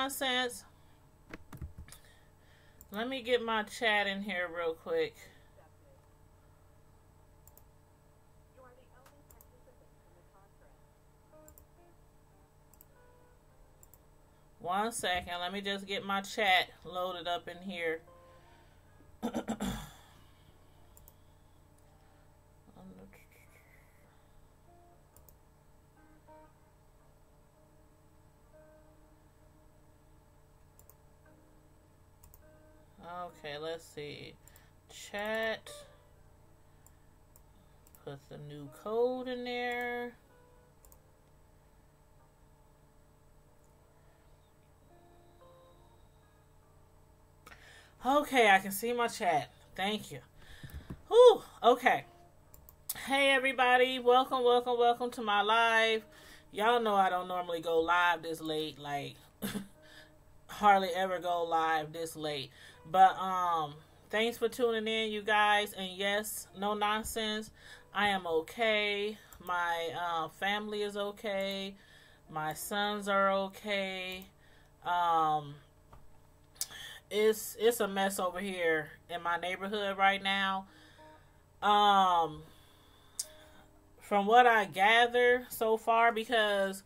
nonsense. Let me get my chat in here real quick. One second. Let me just get my chat loaded up in here. Okay, let's see. Chat. Put the new code in there. Okay, I can see my chat. Thank you. Whew, okay. Hey everybody, welcome to my live. Y'all know I don't normally go live this late, like hardly ever go live this late. But thanks for tuning in, you guys. And yes, no nonsense. I am okay. My family is okay. My sons are okay. It's a mess over here in my neighborhood right now. From what I gather so far, because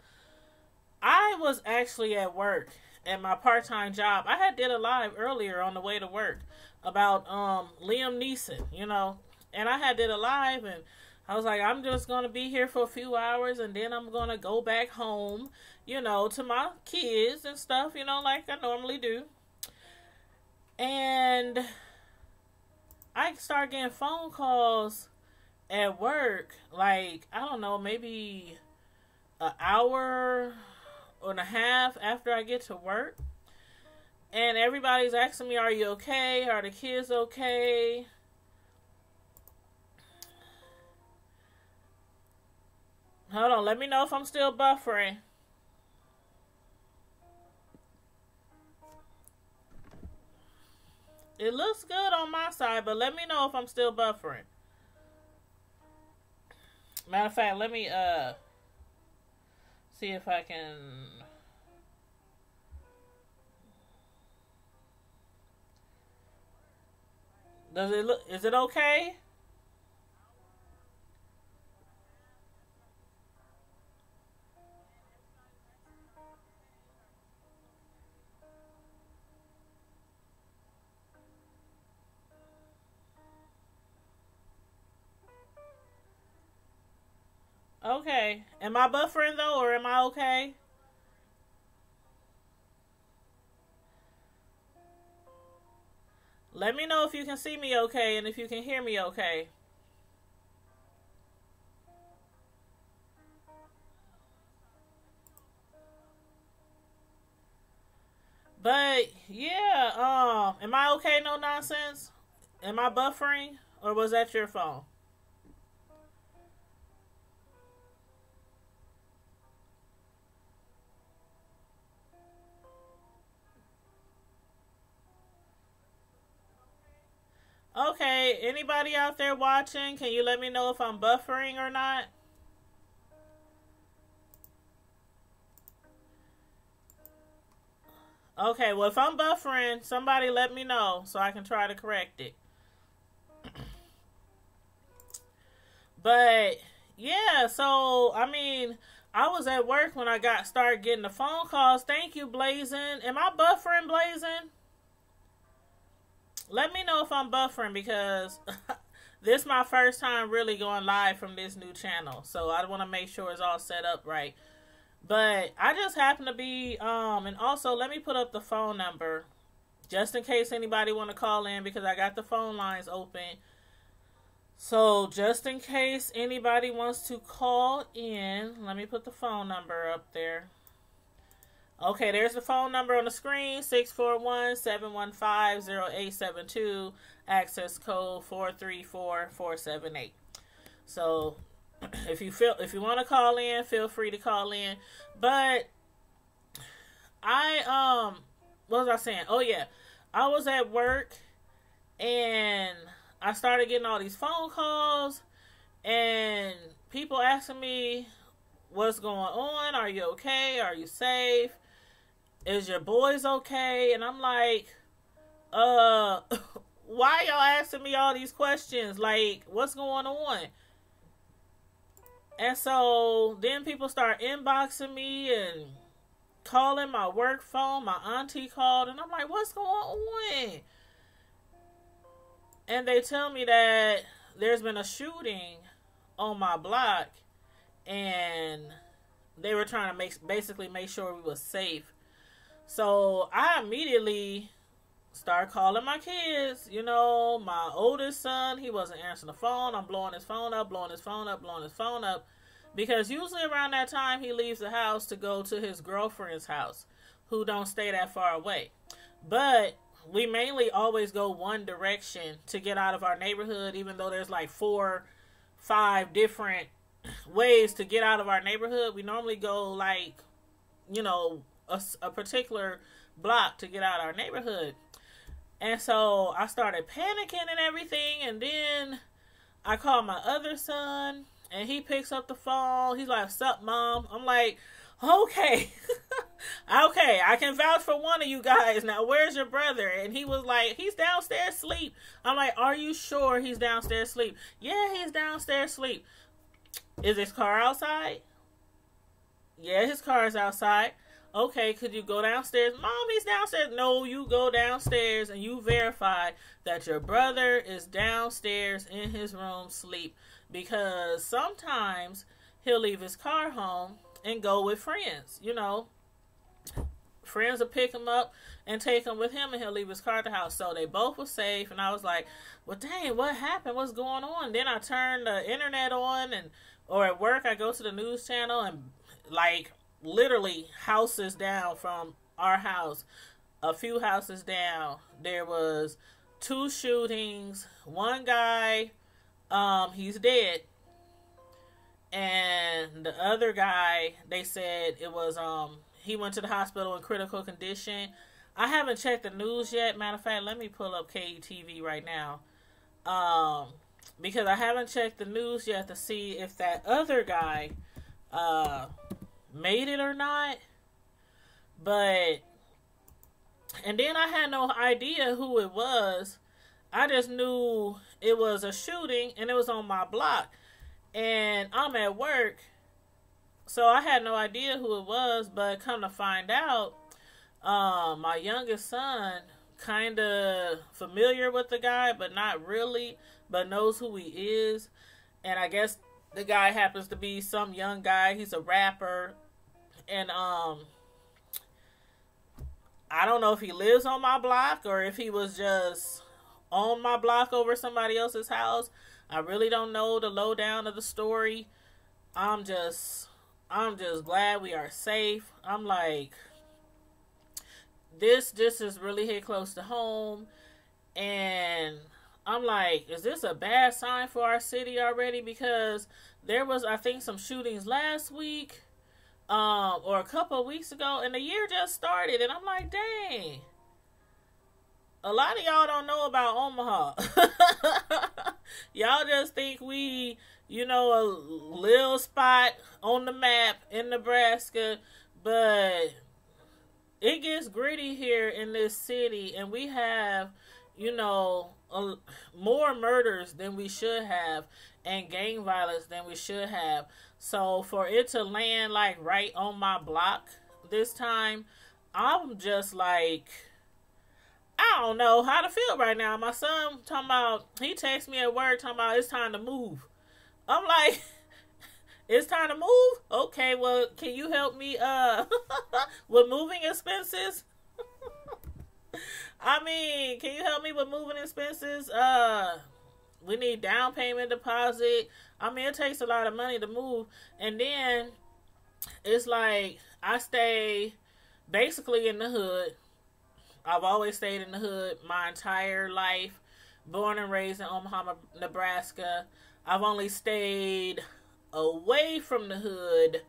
I was actually at work at my part-time job. I had did a live earlier on the way to work about Liam Neeson, you know, and I had did a live, and I was like, I'm just gonna be here for a few hours, and then I'm gonna go back home, you know, to my kids and stuff, you know, like I normally do. And I started getting phone calls at work, like, I don't know, maybe an hour and a half after I get to work. And everybody's asking me, are you okay? Are the kids okay? Hold on, let me know if I'm still buffering. It looks good on my side, but let me know if I'm still buffering. Matter of fact, let me see if I can. Does it look? Is it okay? Okay. Am I buffering though, or am I okay? Let me know if you can see me okay and if you can hear me okay. But yeah, am I okay? No nonsense. Am I buffering, or was that your phone? Okay, anybody out there watching, can you let me know if I'm buffering or not? Okay, well, if I'm buffering, somebody let me know so I can try to correct it. But, yeah, so, I mean, I was at work when I started getting the phone calls. Thank you, Blazing. Am I buffering, Blazing? Let me know if I'm buffering, because this is my first time really going live from this new channel. So I want to make sure it's all set up right. But I just happen to be, and also let me put up the phone number just in case anybody want to call in, because I got the phone lines open. So just in case anybody wants to call in, let me put the phone number up there. Okay, there's the phone number on the screen, 641-715-0872, access code 434478. So if you want to call in, feel free to call in. But what was I saying? Oh yeah, I was at work and I started getting all these phone calls and people asking me what's going on. Are you okay? Are you safe? is your boys okay? And I'm like, uh, why y'all asking me all these questions? Like, what's going on? And so then people start inboxing me and calling my work phone. My auntie called, and I'm like, what's going on? And they tell me that there's been a shooting on my block, and they were trying to basically make sure we was safe. So I immediately start calling my kids. You know, my oldest son, he wasn't answering the phone. I'm blowing his phone up, blowing his phone up, blowing his phone up. Because usually around that time, he leaves the house to go to his girlfriend's house, who don't stay that far away. But we mainly always go one direction to get out of our neighborhood, even though there's like 4-5 different ways to get out of our neighborhood. We normally go like, you know, a particular block to get out of our neighborhood. And so I started panicking and everything. And then I called my other son, and he picks up the phone. He's like, "Sup, Mom?" I'm like, okay. Okay, I can vouch for one of you guys. Now, where's your brother? And he was like, he's downstairs asleep. I'm like, are you sure he's downstairs asleep? Yeah, he's downstairs asleep. Is his car outside? Yeah, his car is outside. Okay, could you go downstairs? Mom, he's downstairs. No, you go downstairs and you verify that your brother is downstairs in his room sleep. Because sometimes he'll leave his car home and go with friends. You know, friends will pick him up and take him with him, and he'll leave his car at the house. So they both were safe, and I was like, well, dang, what happened? What's going on? Then I turned the internet on, or at work, I go to the news channel, and like literally houses down from our house, a few houses down, there was 2 shootings. One guy, he's dead. And the other guy, they said it was, he went to the hospital in critical condition. I haven't checked the news yet. Matter of fact, let me pull up KUTV right now. Because I haven't checked the news yet to see if that other guy, made it or not. But, and then I had no idea who it was. I just knew it was a shooting, and it was on my block. And I'm at work, so I had no idea who it was. But come to find out, my youngest son kind of familiar with the guy, but not really, but knows who he is. And I guess the guy happens to be some young guy. He's a rapper. And I don't know if he lives on my block or if he was just on my block over somebody else's house. I really don't know the lowdown of the story. I'm just glad we are safe. I'm like, this is really hit close to home. And I'm like, is this a bad sign for our city already? Because there was, I think, some shootings last week, or a couple of weeks ago, and the year just started. And I'm like, dang. A lot of y'all don't know about Omaha. Y'all just think we, you know, a little spot on the map in Nebraska, but it gets gritty here in this city, and we have, you know, more murders than we should have, and gang violence than we should have. So for it to land like right on my block this time, I'm just like, I don't know how to feel right now. My son talking about, he texts me at work talking about it's time to move. I'm like, it's time to move? Okay, well, can you help me with moving expenses? I mean, can you help me with moving expenses? We need down payment deposit. I mean, it takes a lot of money to move. And then it's like I stay basically in the hood. I've always stayed in the hood my entire life. Born and raised in Omaha, Nebraska. I've only stayed away from the hood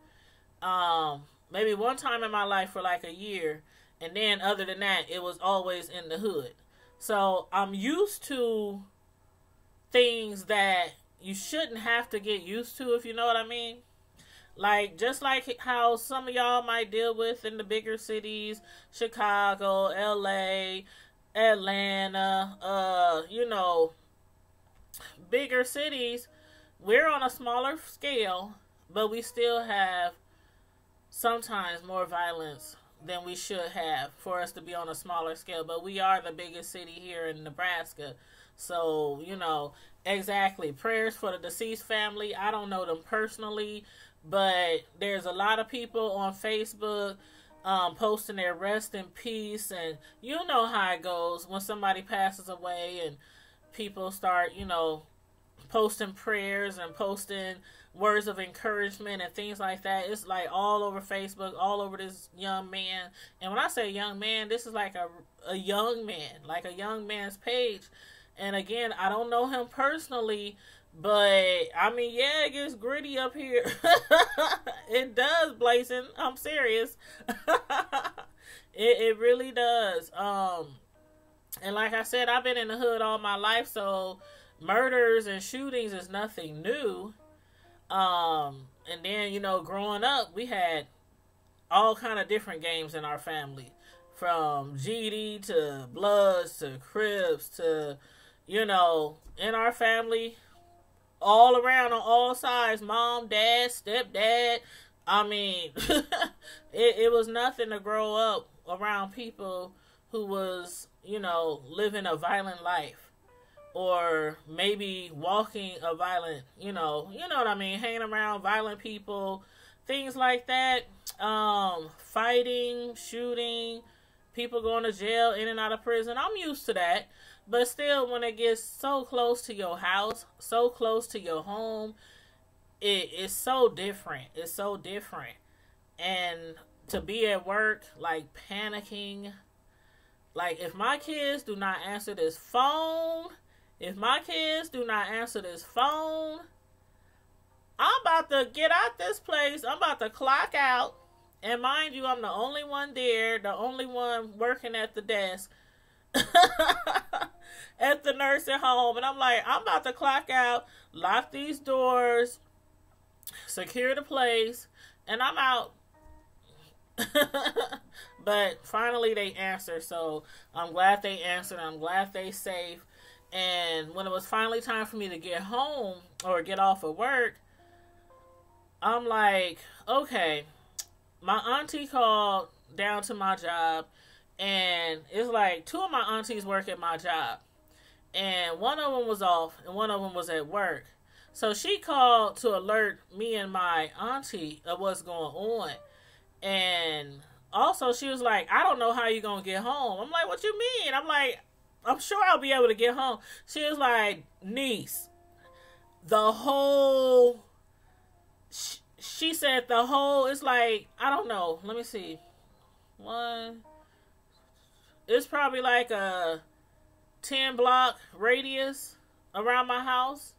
maybe one time in my life for like a year. And then other than that, it was always in the hood. So I'm used to things that you shouldn't have to get used to, if you know what I mean. Like, just like how some of y'all might deal with in the bigger cities, Chicago, LA, Atlanta, bigger cities, we're on a smaller scale, but we still have sometimes more violence than we should have for us to be on a smaller scale. But we are the biggest city here in Nebraska. So, exactly. Prayers for the deceased family. I don't know them personally, but there's a lot of people on Facebook posting their rest in peace. And you know how it goes when somebody passes away and people start, posting prayers and posting words of encouragement and things like that. It's like all over Facebook, all over this young man. And when I say young man, this is like a young man, like a young man's page. And again, I don't know him personally, but I mean, yeah, it gets gritty up here. It does, Blazing. I'm serious. It really does. And like I said, I've been in the hood all my life, so murders and shootings is nothing new. And then, growing up, we had all kind of different games in our family, from GD to Bloods to Crips to, in our family, all around on all sides, mom, dad, stepdad. I mean, it was nothing to grow up around people who was, living a violent life, or maybe walking a violent, you know what I mean, hanging around violent people, things like that, fighting, shooting, people going to jail, in and out of prison. I'm used to that, but still, when it gets so close to your house, so close to your home, it's so different. It's so different. And to be at work, like, panicking, like, if my kids do not answer this phone, I'm about to get out this place. I'm about to clock out. And mind you, I'm the only one there, the only one working at the desk at the nursing home. And I'm like, I'm about to clock out, lock these doors, secure the place, and I'm out. But finally they answered, so I'm glad they answered. I'm glad they safe. And when it was finally time for me to get home or get off of work, I'm like, okay, my auntie called down to my job, and it's like 2 of my aunties work at my job, and one of them was off and one of them was at work. So she called to alert me and my auntie of what's going on. And also she was like, I don't know how you're going to get home. I'm like, what you mean? I'm like, I'm sure I'll be able to get home. She was like, niece, the whole, she said the whole, it's like, I don't know. Let me see. It's probably like a 10 block radius around my house.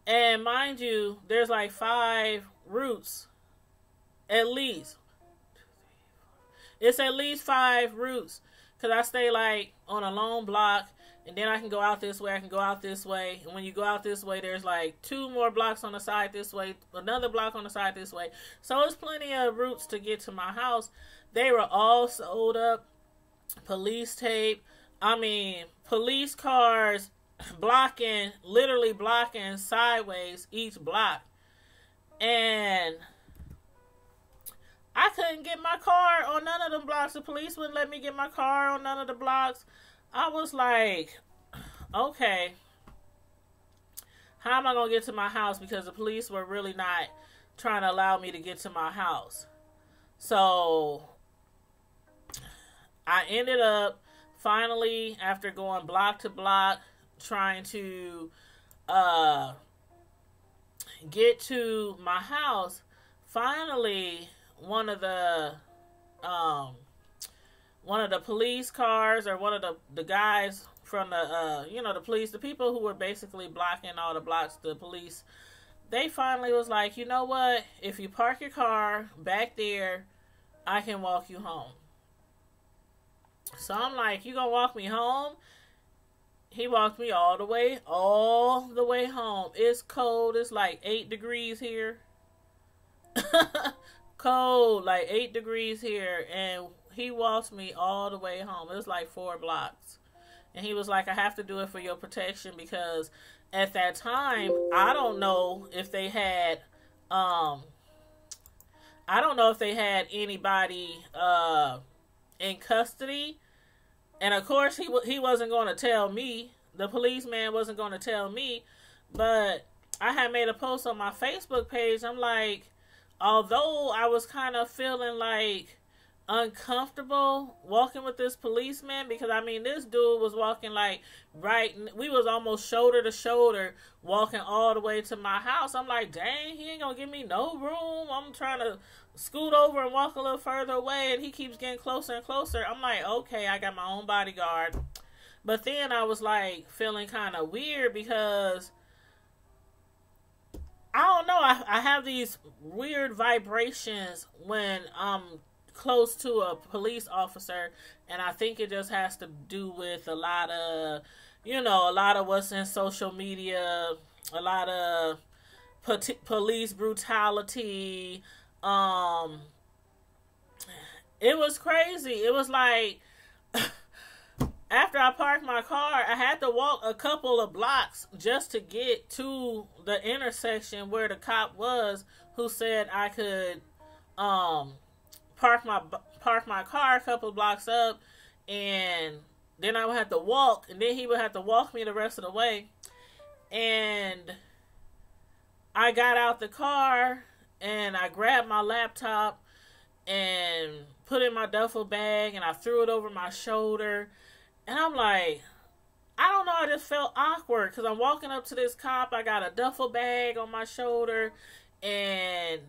And mind you, there's like 5 routes. At least. It's at least 5 routes. Because I stay like on a long block. And then I can go out this way. I can go out this way. And when you go out this way, there's like 2 more blocks on the side this way. Another block on the side this way. So it's plenty of routes to get to my house. They were all sold up. Police tape. I mean, police cars literally blocking sideways each block. And I couldn't get my car on none of them blocks. The police wouldn't let me get my car on none of the blocks. I was like, okay, how am I going to get to my house? Because the police were really not trying to allow me to get to my house. So I ended up finally, after going block to block, trying to get to my house. Finally, one of the police cars, or one of the guys from the the police, the people who were basically blocking all the blocks, the police, they finally was like, you know what, if you park your car back there, I can walk you home. So I'm like, you gonna walk me home? He walked me all the way home. It's cold. It's like 8 degrees here. Cold, like 8 degrees here, and he walked me all the way home. It was like 4 blocks. And he was like, I have to do it for your protection because at that time, I don't know if they had, anybody in custody. And of course, he wasn't going to tell me. The policeman wasn't going to tell me. But I had made a post on my Facebook page. I'm like, although I was kind of feeling like uncomfortable walking with this policeman, because I mean this dude was walking like we was almost shoulder to shoulder walking all the way to my house. I'm like, dang, he ain't gonna give me no room. I'm trying to scoot over and walk a little further away, and he keeps getting closer and closer. I'm like, okay, I got my own bodyguard. But then I was like feeling kind of weird because I don't know, I have these weird vibrations when I'm close to a police officer, and I think it just has to do with a lot of what's in social media, a lot of police brutality. It was crazy. It was like after I parked my car, I had to walk a couple of blocks just to get to the intersection where the cop was, who said I could park my car a couple of blocks up, and then I would have to walk, and then he would have to walk me the rest of the way. And I got out the car, and I grabbed my laptop and put it in my duffel bag, and I threw it over my shoulder. And I'm like, I don't know, I just felt awkward because I'm walking up to this cop. I got a duffel bag on my shoulder, and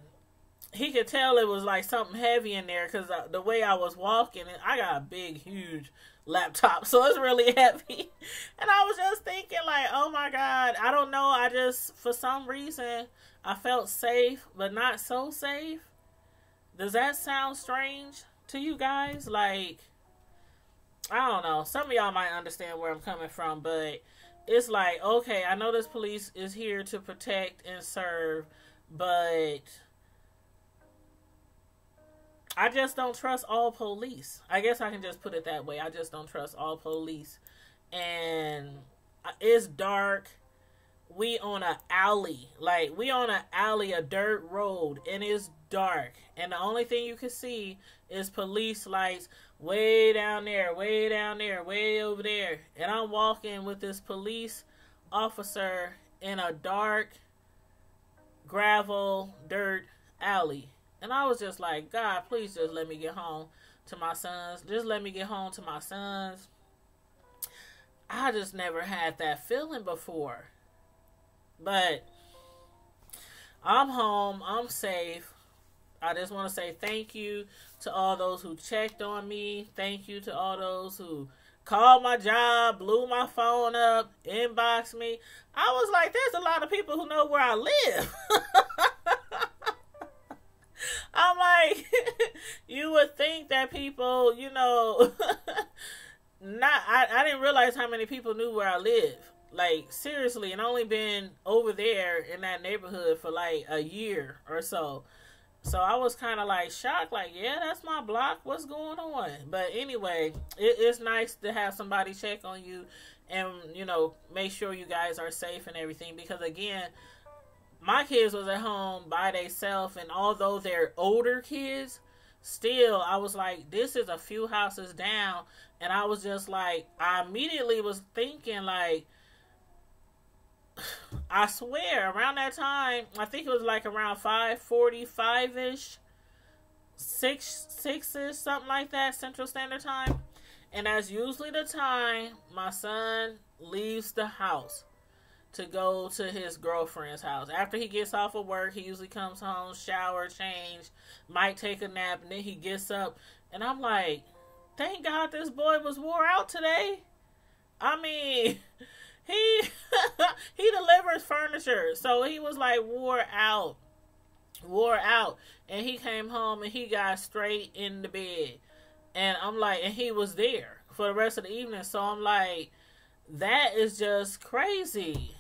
he could tell it was like something heavy in there because the way I was walking, and I got a big, huge laptop, so it's really heavy. And I was just thinking like, oh my God, I don't know. I just, for some reason, I felt safe, but not so safe. Does that sound strange to you guys? Like, I don't know. Some of y'all might understand where I'm coming from, but it's like, okay, I know this police is here to protect and serve, but I just don't trust all police. I guess I can just put it that way. I just don't trust all police. And it's dark. We on an alley. Like, we on an alley, a dirt road, and it's dark. And the only thing you can see is police lights way down there, way down there, way over there. And I'm walking with this police officer in a dark gravel dirt alley. And I was just like, God, please just let me get home to my sons. Just let me get home to my sons. I just never had that feeling before. But I'm home. I'm safe. I just want to say thank you to all those who checked on me. Thank you to all those who called my job, blew my phone up, inboxed me. I was like, there's a lot of people who know where I live. I'm like, you would think that people, I didn't realize how many people knew where I live. Like, seriously, and only been over there in that neighborhood for like a year or so. So I was kind of like shocked, like, yeah, that's my block. What's going on? But anyway, it's nice to have somebody check on you and, make sure you guys are safe and everything. Because again, my kids was at home by themselves, and although they're older kids, still, I was like, this is a few houses down. And I was just like, I immediately was thinking like, I swear, around that time, I think it was like around 5:45-ish, 6-ish, something like that, Central Standard Time. And that's usually the time my son leaves the house to go to his girlfriend's house. After he gets off of work, he usually comes home, shower, change, might take a nap, and then he gets up. And I'm like, thank God this boy was wore out today. I mean, he delivers furniture, so he was like wore out, and he came home and he got straight in the bed, and I'm like, and he was there for the rest of the evening. So I'm like, that is just crazy.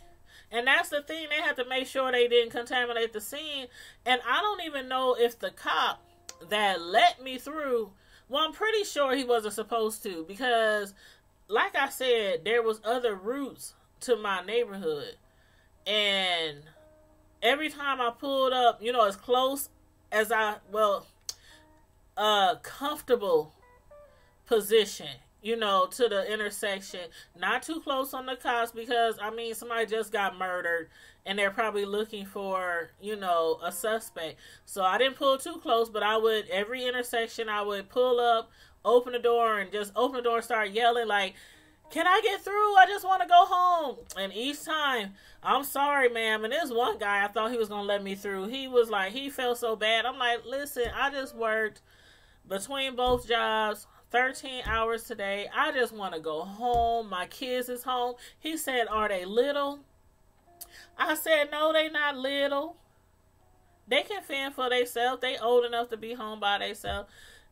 And that's the thing. They had to make sure they didn't contaminate the scene. And I don't even know if the cop that let me through, well, I'm pretty sure he wasn't supposed to, because like I said, there was other routes to my neighborhood. And every time I pulled up, you know, as close as comfortable position, you know, to the intersection, not too close on the cops, because I mean, somebody just got murdered and they're probably looking for, you know, a suspect. So I didn't pull too close, but I would, every intersection, I would pull up, open the door, and start yelling like, can I get through? I just want to go home. And each time, I'm sorry, ma'am. And there's one guy, I thought he was going to let me through. He was like, he felt so bad. I'm like, listen, I just worked between both jobs 13 hours today. I just want to go home. My kids is home. He said, are they little? I said, no, they not little. They can fend for themselves. They old enough to be home by themselves.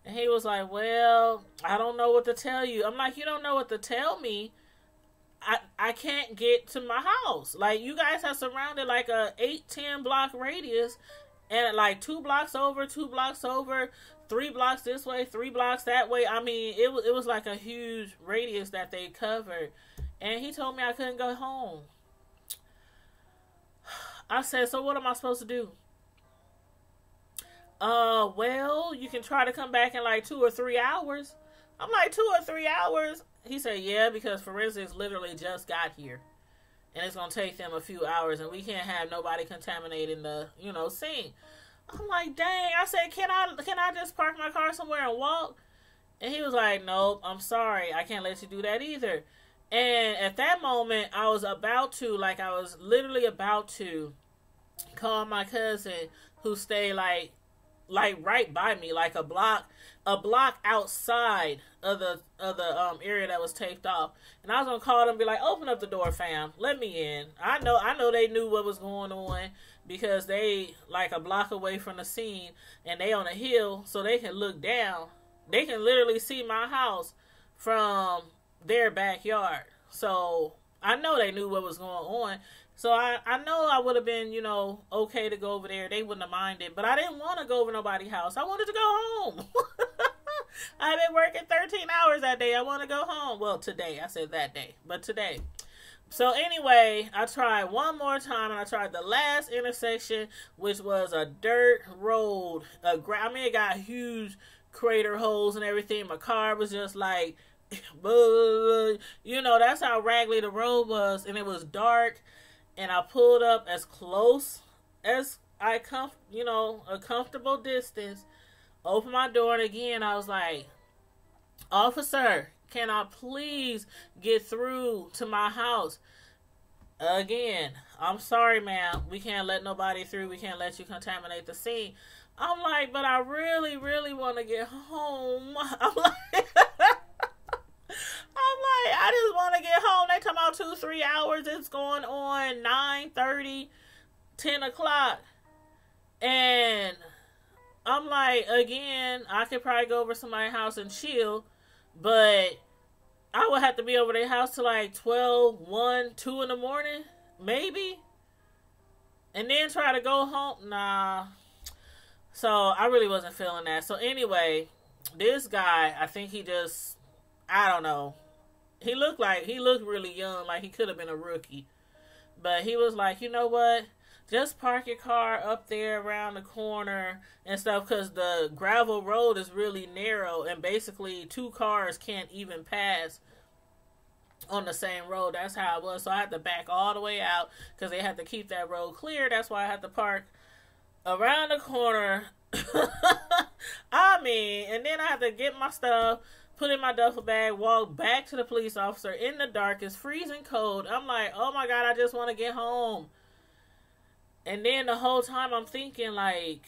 And he was like, well, I don't know what to tell you. I'm like, you don't know what to tell me. I can't get to my house. Like, you guys have surrounded like a 8-10 block radius, and like 2 blocks over, 2 blocks over, 3 blocks this way, 3 blocks that way. I mean, it was like a huge radius that they covered. And he told me I couldn't go home. I said, so what am I supposed to do? Well, you can try to come back in like 2 or 3 hours. I'm like, 2 or 3 hours? He said, yeah, because forensics literally just got here. And it's going to take them a few hours, and we can't have nobody contaminating the, you know, scene. I'm like, dang. I said, can I just park my car somewhere and walk? And he was like, nope, I'm sorry. I can't let you do that either. And at that moment, I was literally about to call my cousin, who stayed like right by me, like a block outside of the area that was taped off. And I was gonna call them and be like, open up the door, fam, let me in. I know they knew what was going on, because they like a block away from the scene, and they on a hill, so they can look down. They can literally see my house from their backyard. So I know they knew what was going on. So I know I would have been, you know, okay to go over there. They wouldn't have minded. But I didn't want to go over nobody's house. I wanted to go home. I've been working 13 hours that day. I want to go home. Well, today. I said that day. But today. So anyway, I tried one more time. And I tried the last intersection, which was a dirt road. It got huge crater holes and everything. My car was just like, you know, that's how raggedy the road was. And it was dark. And I pulled up as close as a comfortable distance. Opened my door, and again, I was like, officer, can I please get through to my house? Again, I'm sorry, ma'am. We can't let nobody through. We can't let you contaminate the scene. I'm like, but I really, really want to get home. I'm like, I just want to get home. They come out 2-3 hours. It's going on 9:30, 10 o'clock. And I'm like, again, I could probably go over to somebody's house and chill, but I would have to be over their house till like 12, 1, 2 in the morning, maybe. And then try to go home. Nah. So I really wasn't feeling that. So anyway, this guy, I think he just, I don't know. He looked really young, like he could have been a rookie. But he was like, you know what? Just park your car up there around the corner and stuff, because the gravel road is really narrow, and basically 2 cars can't even pass on the same road. That's how it was. So I had to back all the way out because they had to keep that road clear. That's why I had to park around the corner. I mean, and then I had to get my stuff, put in my duffel bag, walk back to the police officer in the dark. It's freezing cold. I'm like, oh my God, I just want to get home. And then the whole time I'm thinking, like,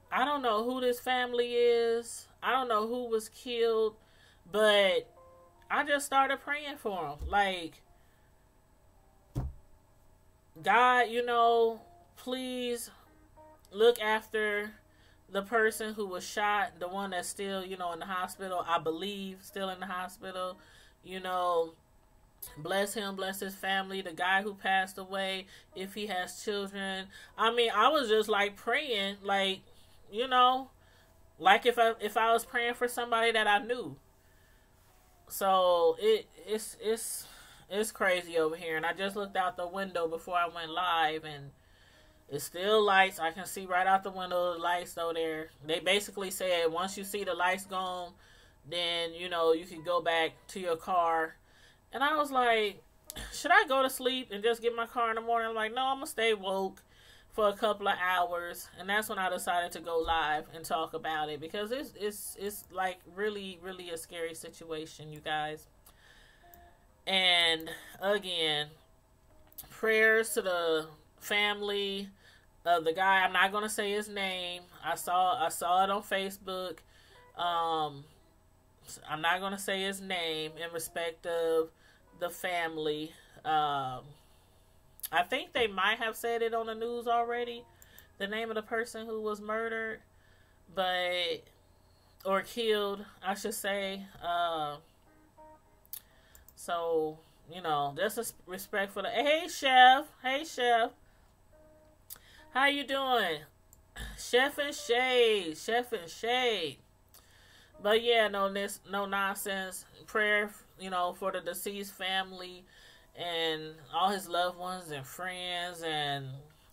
I don't know who this family is. I don't know who was killed. But I just started praying for them. Like, God, you know, please look after the person who was shot, the one that's still, you know, in the hospital, I believe, still in the hospital, you know, Bless him, bless his family, the guy who passed away, if he has children. I mean, I was just like praying, like, you know, like if I was praying for somebody that I knew. So it's crazy over here. And I just looked out the window before I went live, and it's still lights. I can see right out the window the lights though there. They basically said once you see the lights gone, then you can go back to your car. And I was like, should I go to sleep and just get my car in the morning? I'm like, no, I'm gonna stay woke for a couple of hours. And that's when I decided to go live and talk about it, because it's like really, really a scary situation, you guys. And again, prayers to the family of the guy. I'm not gonna say his name. I saw it on Facebook. I'm not gonna say his name in respect of the family. I think they might have said it on the news already, the name of the person who was murdered, or killed, I should say. So, just a respect for the. Hey, chef. Hey, chef. How you doing? Chef and Shade. Chef and Shade. But yeah, no nonsense. Prayer, for the deceased family and all his loved ones and friends. And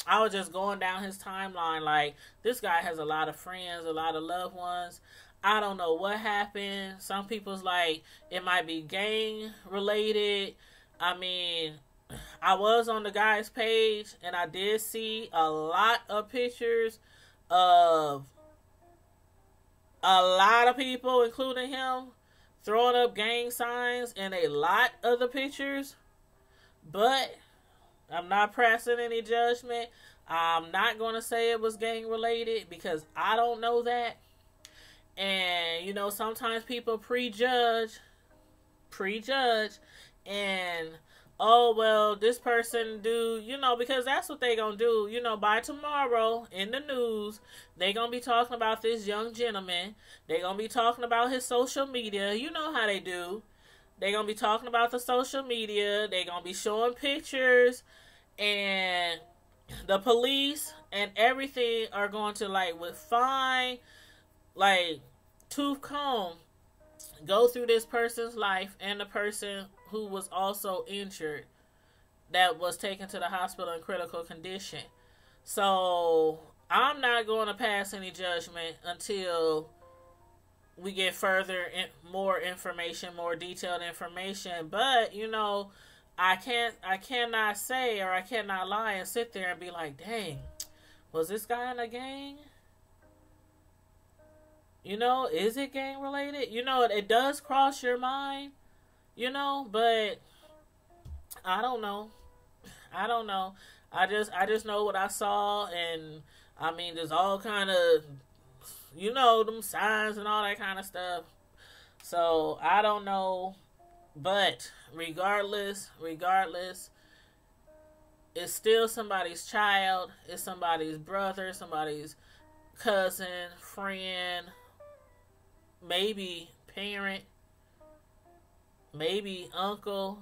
I was just going down his timeline like, this guy has a lot of friends, a lot of loved ones. I don't know what happened. Some people's like, it might be gang related. I mean, I was on the guy's page and I did see a lot of pictures of a lot of people, including him, throwing up gang signs in a lot of the pictures. But I'm not pressing any judgment. I'm not going to say it was gang related because I don't know that. And, sometimes people prejudge, and, oh, well, this person because that's what they gonna do. By tomorrow in the news, they gonna be talking about this young gentleman. They gonna be talking about his social media. You know how they do. They gonna be talking about the social media. They gonna be showing pictures, and the police and everything are going to, like, with fine, like, tooth comb, go through this person's life and the person who was also injured that was taken to the hospital in critical condition. So I'm not going to pass any judgment until we get more information, more detailed information. But I cannot say, or I cannot lie and sit there and be like, dang, was this guy in a gang? Is it gang related? It does cross your mind, but I don't know. I just know what I saw, and I mean, there's all kind of, them signs and all that kind of stuff. So I don't know, but regardless, it's still somebody's child. It's somebody's brother, somebody's cousin, friend, maybe parent, maybe uncle,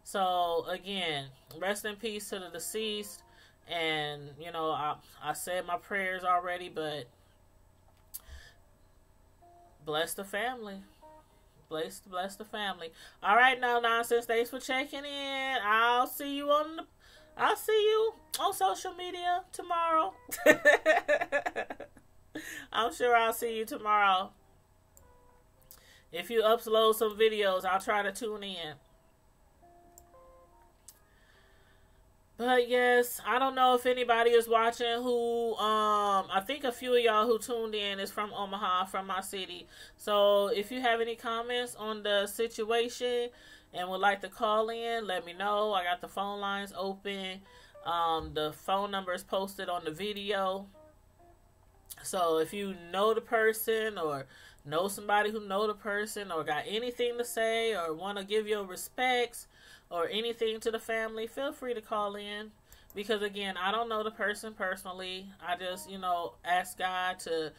So again, rest in peace to the deceased. And I said my prayers already, but bless the family. Bless the family. All right, now nonsense. Thanks for checking in. I'll see you on social media tomorrow. I'm sure I'll see you tomorrow. If you upload some videos, I'll try to tune in. But yes, I don't know if anybody is watching who, I think a few of y'all who tuned in is from Omaha, from my city. So if you have any comments on the situation and would like to call in, let me know. I got the phone lines open. The phone number is posted on the video. So if you know the person, or know somebody who know the person, or got anything to say, or want to give your respects or anything to the family, feel free to call in. Because again, I don't know the person personally. I just, ask God to,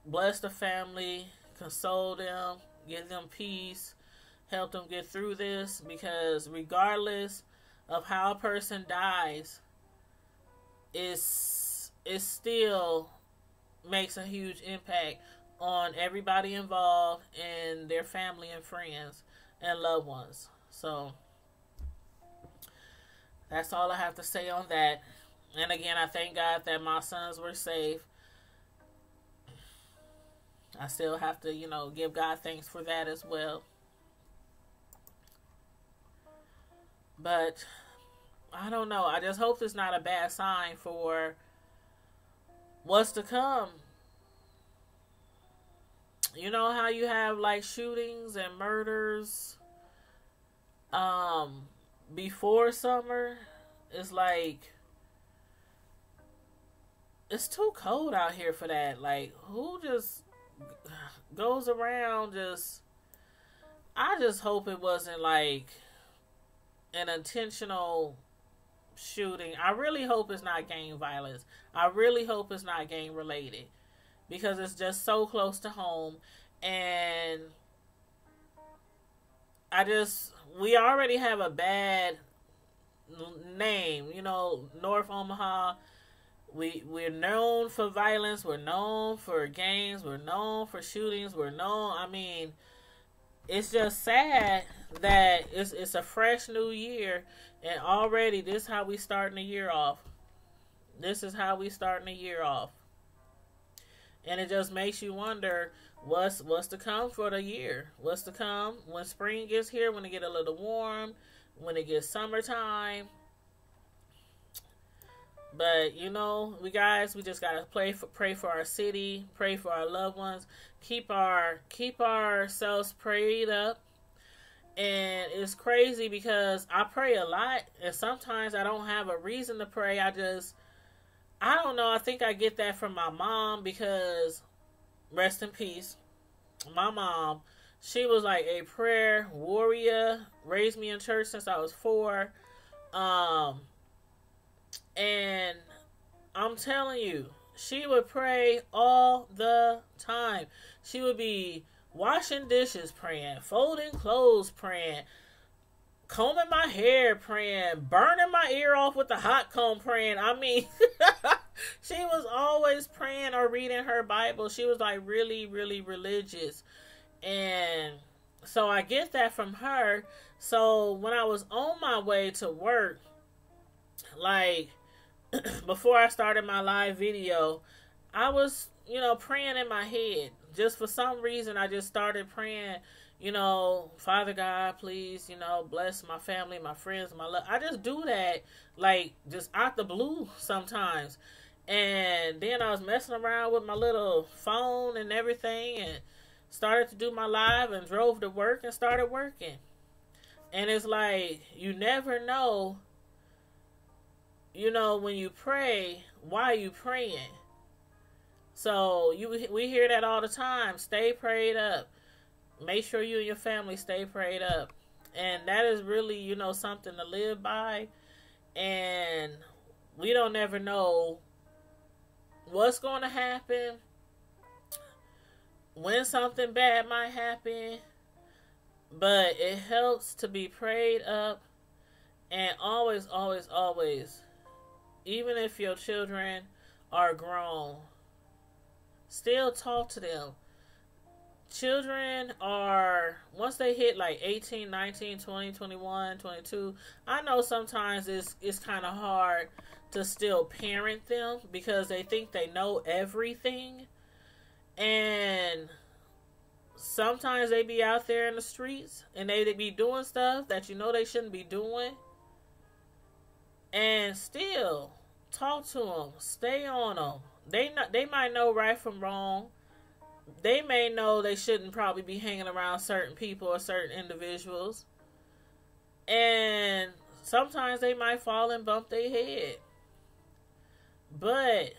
bless the family, console them, give them peace, help them get through this, because regardless of how a person dies, it still makes a huge impact on everybody involved and their family and friends and loved ones. So that's all I have to say on that. And again, I thank God that my sons were safe. I still have to, give God thanks for that as well. But I don't know. I just hope it's not a bad sign for what's to come. You know how you have like shootings and murders before summer? It's like, it's too cold out here for that. Like, who just goes around I just hope it wasn't like an intentional shooting. I really hope it's not gang violence. I really hope it's not gang related, because it's just so close to home. And we already have a bad name, North Omaha. We're known for violence. We're known for gangs. We're known for shootings. It's just sad that it's a fresh new year, and already this is how we starting the year off. This is how we starting the year off. And it just makes you wonder what's to come for the year. What's to come when spring gets here, when it get a little warm, when it gets summertime. But we just gotta pray for our city, pray for our loved ones, keep ourselves prayed up. And it's crazy because I pray a lot, and sometimes I don't have a reason to pray. I don't know. I think I get that from my mom, because rest in peace, my mom, she was like a prayer warrior, raised me in church since I was 4. And I'm telling you, she would pray all the time. She would be washing dishes praying, folding clothes praying, combing my hair praying, burning my ear off with the hot comb praying. She was always praying or reading her Bible. She was like really, really religious. And so I get that from her. So when I was on my way to work, like before I started my live video, I was, praying in my head. Just for some reason, I just started praying, Father God, please, bless my family, my friends, my love. I just do that, like, just out the blue sometimes. And then I was messing around with my little phone and everything, and started to do my live and drove to work and started working. And it's like, you never know, when you pray, why you praying. So we hear that all the time. Stay prayed up. Make sure you and your family stay prayed up. And that is really, something to live by. And we don't ever know what's going to happen, when something bad might happen. But it helps to be prayed up. And always, always, always, even if your children are grown, still talk to them. Children are, once they hit like 18, 19, 20, 21, 22, I know sometimes it's kind of hard to still parent them because they think they know everything. And sometimes they be out there in the streets and they be doing stuff that they shouldn't be doing. And still talk to them, stay on them. They might know right from wrong. They may know they shouldn't probably be hanging around certain people or certain individuals. And sometimes they might fall and bump their head. But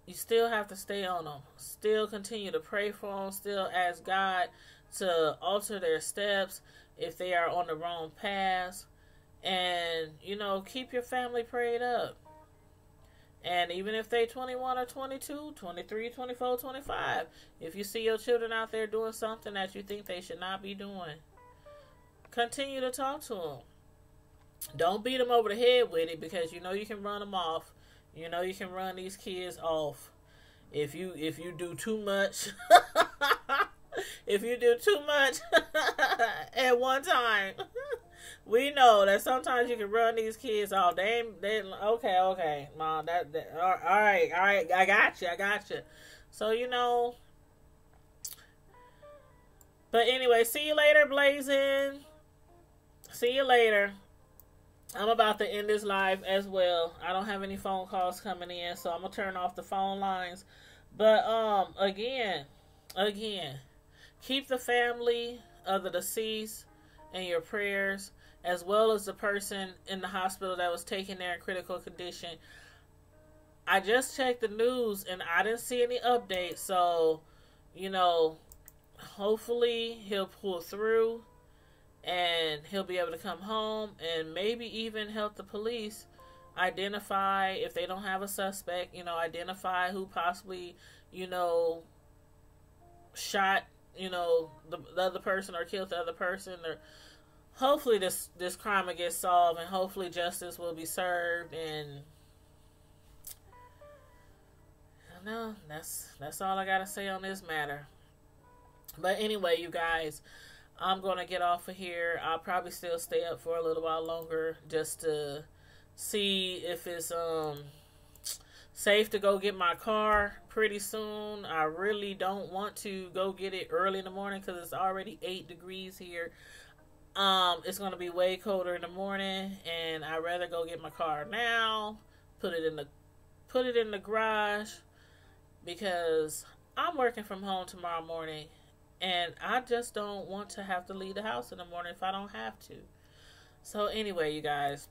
you still have to stay on them. Still continue to pray for them. Still ask God to alter their steps if they are on the wrong path. And, keep your family prayed up. And even if they 21 or 22, 23, 24, 25, if you see your children out there doing something that you think they should not be doing, continue to talk to them. Don't beat them over the head with it, because you know you can run them off. You know you can run these kids off if you do too much. If you do too much at one time. We know that sometimes you can run these kids off. They okay, mom. All right. I got you. So you know. But anyway, see you later, Blazing. See you later. I'm about to end this live as well. I don't have any phone calls coming in, so I'm gonna turn off the phone lines. But again, keep the family of the deceased in your prayers, as well as the person in the hospital that was taken there in critical condition. I just checked the news and I didn't see any updates, so you know, hopefully he'll pull through and he'll be able to come home and maybe even help the police identify, if they don't have a suspect, you know, identify who possibly, you know, shot, you know, the other person or killed the other person. Or hopefully this crime will get solved, and hopefully justice will be served. And no, that's all I gotta say on this matter. But anyway, you guys, I'm going to get off of here. I'll probably still stay up for a little while longer just to see if it's safe to go get my car pretty soon. I really don't want to go get it early in the morning because it's already 8 degrees here. It's going to be way colder in the morning, and I'd rather go get my car now, put it in the garage, because I'm working from home tomorrow morning. And I just don't want to have to leave the house in the morning if I don't have to. So anyway, you guys,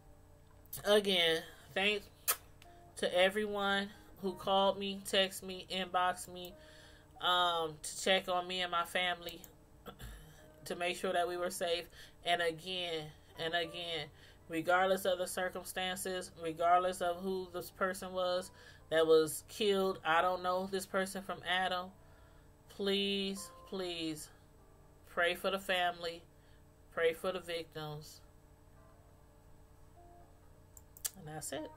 again, thanks to everyone who called me, texted me, inboxed me, to check on me and my family, to make sure that we were safe. And again, regardless of the circumstances, regardless of who this person was that was killed, I don't know this person from Adam. Please pray for the family, pray for the victims, and that's it.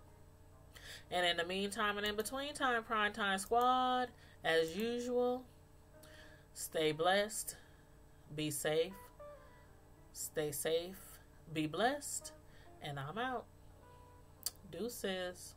And in the meantime and in between time, Primetime Squad, as usual, stay blessed, be safe, stay safe, be blessed, and I'm out. Deuces.